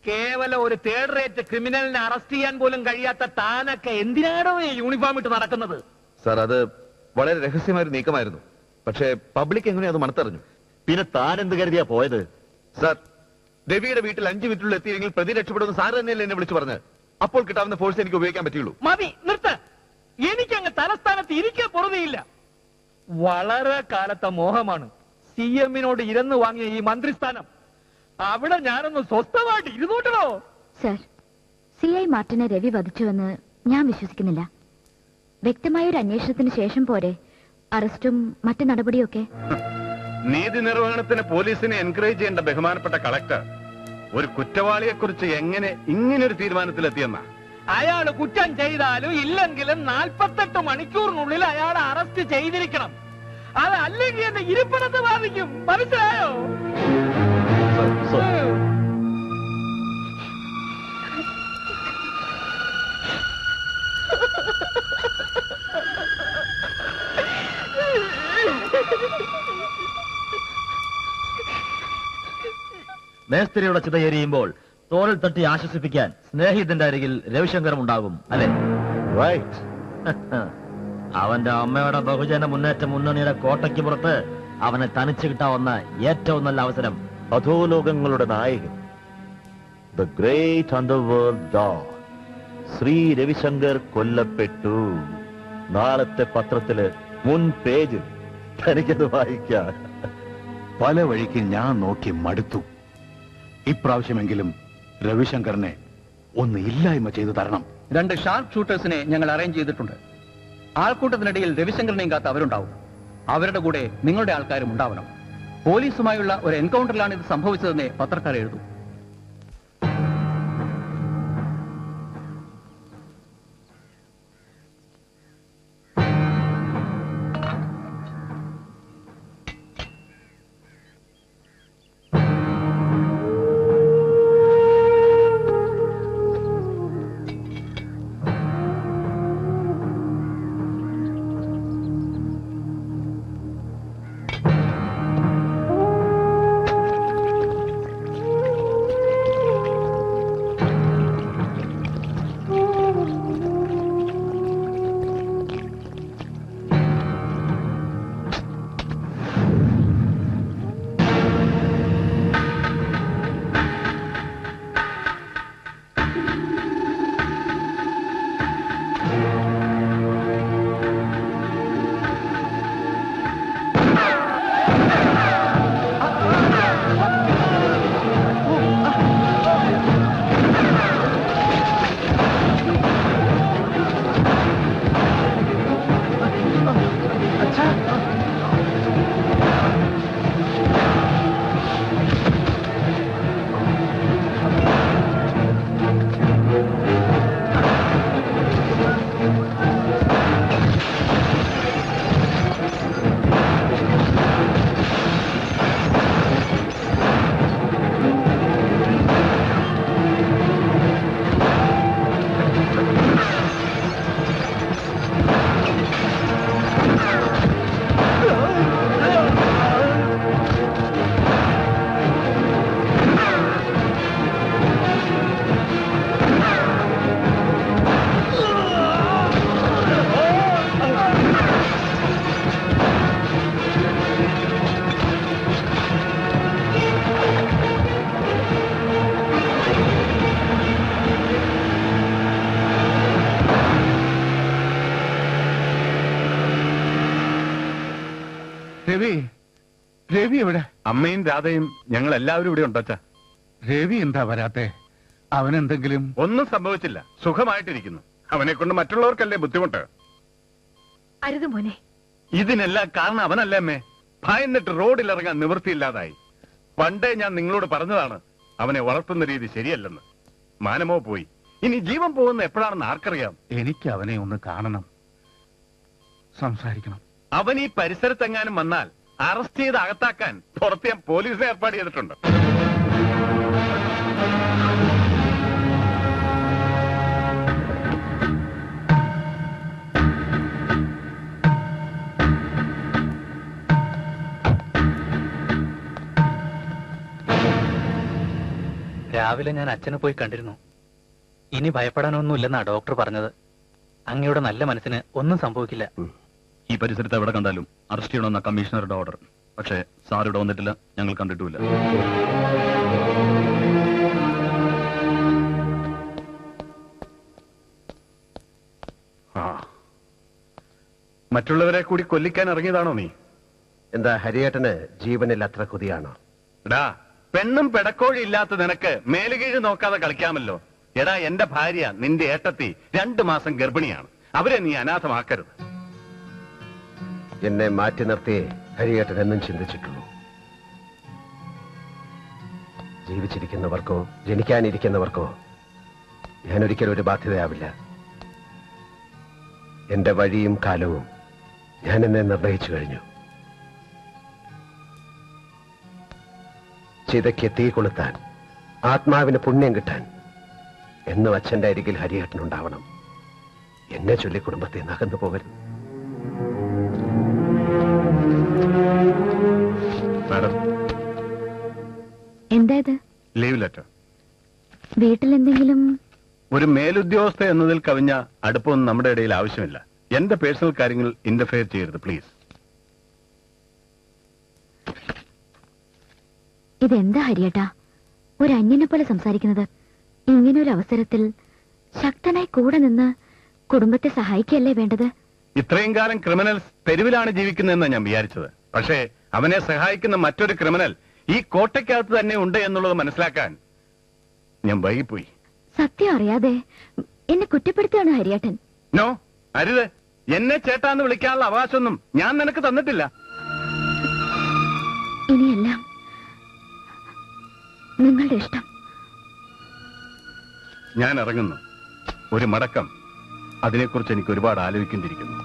കേവലം ഒരു third rate ക്രിമിനലിനെ arrest ചെയ്യാൻ പോലും കഴിയാത്ത താനൊക്കെ എന്തിനാണോ ഈ യൂണിഫോം ഇട്ട് നടക്കുന്നത്? സാർ, അത് വളരെ രഹസ്യമായ ഒരു നീക്കമായിരുന്നു. പക്ഷേ പബ്ലിക് എങ്ങനെയാ അത് മണത്തറിഞ്ഞു? പിന്നെ താൻ എന്ത് കരുതിയാ പോയത്? സാർ, രവിയുടെ വീട്ടിൽ 5 മിനിറ്റുള്ളിൽ എത്തിയെങ്കിൽ പ്രതി രക്ഷപ്പെടുന്ന സാർ തന്നെയല്ലേ എന്നെ വിളിച്ചു പറഞ്ഞത്. അപ്പോൾ കിട്ടാവുന്ന ഫോഴ്സ് എനിക്ക് ഉപയോഗിക്കാൻ പറ്റുള്ളൂ. മതി, നിർത്ത്. എനിക്കങ്ങ് തലസ്ഥാനത്ത് ഇരിക്കാൻ പൊറുതിയില്ല. വളരെ കാലത്തെ മോഹമാണ് CM-നോട് ഇരന്നു വാങ്ങിയ ഈ മന്ത്രിസ്ഥാനം. അവിടെ ഞാനൊന്ന് സ്വസ്ഥമായിട്ട് ഇരുന്നോട്ടണോ? സർ, CI മാർട്ടിനെ രവി വധിച്ചുവെന്ന് ഞാൻ വിശ്വസിക്കുന്നില്ല. വ്യക്തമായൊരു അന്വേഷണത്തിന് ശേഷം പോരെ അറസ്റ്റും മറ്റു നടപടിയൊക്കെ? നീതി നിർവഹണത്തിന് പോലീസിനെ എൻകറേജ് ചെയ്യേണ്ട ബഹുമാനപ്പെട്ട കളക്ടർ ഒരു കുറ്റവാളിയെ കുറിച്ച് എങ്ങനെ ഇങ്ങനൊരു തീരുമാനത്തിലെത്തിയെന്ന? അയാൾ കുറ്റം ചെയ്താലും ഇല്ലെങ്കിലും 48 മണിക്കൂറിനുള്ളിൽ അയാളെ അറസ്റ്റ് ചെയ്തിരിക്കണം. അത് അല്ലെങ്കിൽ എന്റെ ഇരിപ്പിടത്ത് ബാധിക്കും. മനസ്സിലായോ? മേസ്ത്രിയുടെ ചിതയെരിയുമ്പോൾ തോളിൽ തട്ടി ആശ്വസിപ്പിക്കാൻ സ്നേഹിതന്റെ അരികിൽ രവിശങ്കരം ഉണ്ടാകും, അല്ലെ? റൈറ്റ്. അവന്റെ അമ്മയുടെ ബഹുജന മുന്നേറ്റ മുന്നണിയുടെ കോട്ടയ്ക്ക് പുറത്ത് അവനെ തനിച്ചു കിട്ടാവുന്ന ഏറ്റവും നല്ല അവസരം. അധോലോകങ്ങളുടെ നായകൻ, the great underworld don Shri Ravishankar കൊല്ലപ്പെട്ടു. നാളത്തെ പത്രത്തില് മുൻ പേജിൽ തനിക്കത് വായിക്കാം. പല വഴിക്ക് ഞാൻ നോക്കി മടുത്തു. ഇപ്രാവശ്യമെങ്കിലും രവിശങ്കറിനെ ഒന്ന് ഇല്ലായ്മ ചെയ്തു തരണം. 2 ഷാർപ്പ് ഷൂട്ടേഴ്സിനെ ഞങ്ങൾ അറേഞ്ച് ചെയ്തിട്ടുണ്ട്. ആൾക്കൂട്ടത്തിനിടയിൽ രവിശങ്കറിനെയും കാത്ത് അവരുണ്ടാവും. അവരുടെ കൂടെ നിങ്ങളുടെ ആൾക്കാരും ഉണ്ടാവണം. പോലീസുമായുള്ള ഒരു എൻകൗണ്ടറിലാണ് ഇത് സംഭവിച്ചതെന്ന് പത്രക്കാർ എഴുതും. രവി എവിടെ? അമ്മയും രാധയും ഞങ്ങൾ എല്ലാവരും ഇവിടെ ഉണ്ടോ? രവി എന്താ വരാത്തെ? അവനെന്തെങ്കിലും? ഒന്നും സംഭവിച്ചില്ല, സുഖമായിട്ടിരിക്കുന്നു. അവനെ കൊണ്ട് മറ്റുള്ളവർക്കല്ലേ ബുദ്ധിമുട്ട്. അരുത് മോനെ. ഇതിനെല്ലാം കാരണം അവനല്ലേ അമ്മേ. ഭയന്നിട്ട് റോഡിലിറങ്ങാൻ നിവൃത്തിയില്ലാതായി. പണ്ടേ ഞാൻ നിങ്ങളോട് പറഞ്ഞതാണ് അവനെ വളർത്തുന്ന രീതി ശരിയല്ലെന്ന്. മാനമോ പോയി, ഇനി ജീവൻ പോകുന്ന എപ്പോഴാണെന്ന് ആർക്കറിയാം. എനിക്ക് അവനെ ഒന്ന് കാണണം, സംസാരിക്കണം. അവൻ ഈ പരിസരത്തെങ്ങാനും വന്നാൽ അറസ്റ്റ് ചെയ്ത് അകത്താക്കാൻ പുറത്ത് ഞാൻ പോലീസിനെ ഏർപ്പാട് ചെയ്തിട്ടുണ്ട്. രാവിലെ ഞാൻ അച്ഛനെ പോയി കണ്ടിരുന്നു. ഇനി ഭയപ്പെടാനൊന്നുമില്ലെന്നാ ഡോക്ടർ പറഞ്ഞത്. അങ്ങയുടെ നല്ല മനസ്സിന് ഒന്നും സംഭവിക്കില്ല. ഈ പരിസരത്ത് എവിടെ കണ്ടാലും അറസ്റ്റ് ചെയ്യണമെന്ന കമ്മീഷണറുടെ ഓർഡർ. പക്ഷേ സാർ ഇവിടെ വന്നിട്ടില്ല, ഞങ്ങൾ കണ്ടിട്ടുമില്ല. മറ്റുള്ളവരെ കൂടി കൊല്ലിക്കാൻ ഇറങ്ങിയതാണോ നീ? എന്താ ഹരിയേട്ടന് ജീവനിൽ അത്ര കൊതിയാണോ? എടാ, പെണ്ണും പെടക്കോഴി ഇല്ലാത്ത നിനക്ക് മേലുകീഴ് നോക്കാതെ കളിക്കാമല്ലോ. എടാ, എന്റെ ഭാര്യ നിന്റെ ഏട്ടത്തി 2 മാസം ഗർഭിണിയാണ്. അവരെ നീ അനാഥമാക്കരുത്. എന്നെ മാറ്റി നിർത്തിയേ ഹരിയേട്ടൻ എന്നും ചിന്തിച്ചിട്ടുള്ളൂ. ജീവിച്ചിരിക്കുന്നവർക്കോ ജനിക്കാനിരിക്കുന്നവർക്കോ ഞാൻ ഒരിക്കലും ഒരു ബാധ്യതയാവില്ല. എന്റെ വഴിയും കാലവും ഞാൻ എന്നെ നിർണയിച്ചു കഴിഞ്ഞു. ചിതയ്ക്ക് തീ കൊളുത്താൻ, ആത്മാവിന് പുണ്യം കിട്ടാൻ എന്നും അച്ഛന്റെ അരികിൽ ഹരിയേട്ടനുണ്ടാവണം. എന്നെ ചൊല്ലി കുടുംബത്തെ നകന്നു പോകരുത്. മാഡം, എന്താ ഇത്? Leave letter. വീട്ടിലെന്തെങ്കിലും? ഒരു മേലുദ്യോഗസ്ഥ എന്നതിൽ കവിഞ്ഞ അടുപ്പമൊന്നും നമ്മുടെ ഇടയിൽ ആവശ്യമില്ല. എന്റെ പേഴ്സണൽ കാര്യങ്ങൾ ഇന്റർഫെയർ ചെയ്യരുത്, പ്ലീസ്. ഇതെന്താ ഹരിയേട്ടാ ഒരു അന്യനെ പോലെ സംസാരിക്കുന്നത്? ഇങ്ങനൊരു അവസരത്തിൽ ശക്തനായി കൂടെ നിന്ന് കുടുംബത്തെ സഹായിക്കല്ലേ വേണ്ടത്? ഇത്രയും കാലം ക്രിമിനൽസ് തെരുവിലാണ് ജീവിക്കുന്നതെന്നാണ് ഞാൻ വിചാരിച്ചത്. പക്ഷേ അവനെ സഹായിക്കുന്ന മറ്റൊരു ക്രിമിനൽ ഈ കോട്ടയ്ക്കകത്ത് തന്നെ ഉണ്ട് എന്നുള്ളത് മനസ്സിലാക്കാൻ ഞാൻ വൈകിപ്പോയി. സത്യം അറിയാതെ എന്നെ കുറ്റപ്പെടുത്തുകയാണ് ഹരിയേട്ടൻ. നോ, അരുത്. എന്നെ ചേട്ടാന്ന് വിളിക്കാനുള്ള അവകാശമൊന്നും ഞാൻ നിനക്ക് തന്നിട്ടില്ല. ഇനിയെല്ലാം നിങ്ങളുടെ ഇഷ്ടം. ഞാൻ ഇറങ്ങുന്നു. ഒരു മടക്കം. അതിനെക്കുറിച്ച് എനിക്ക് ഒരുപാട് ആലോചിക്കേണ്ടിയിരിക്കുന്നു.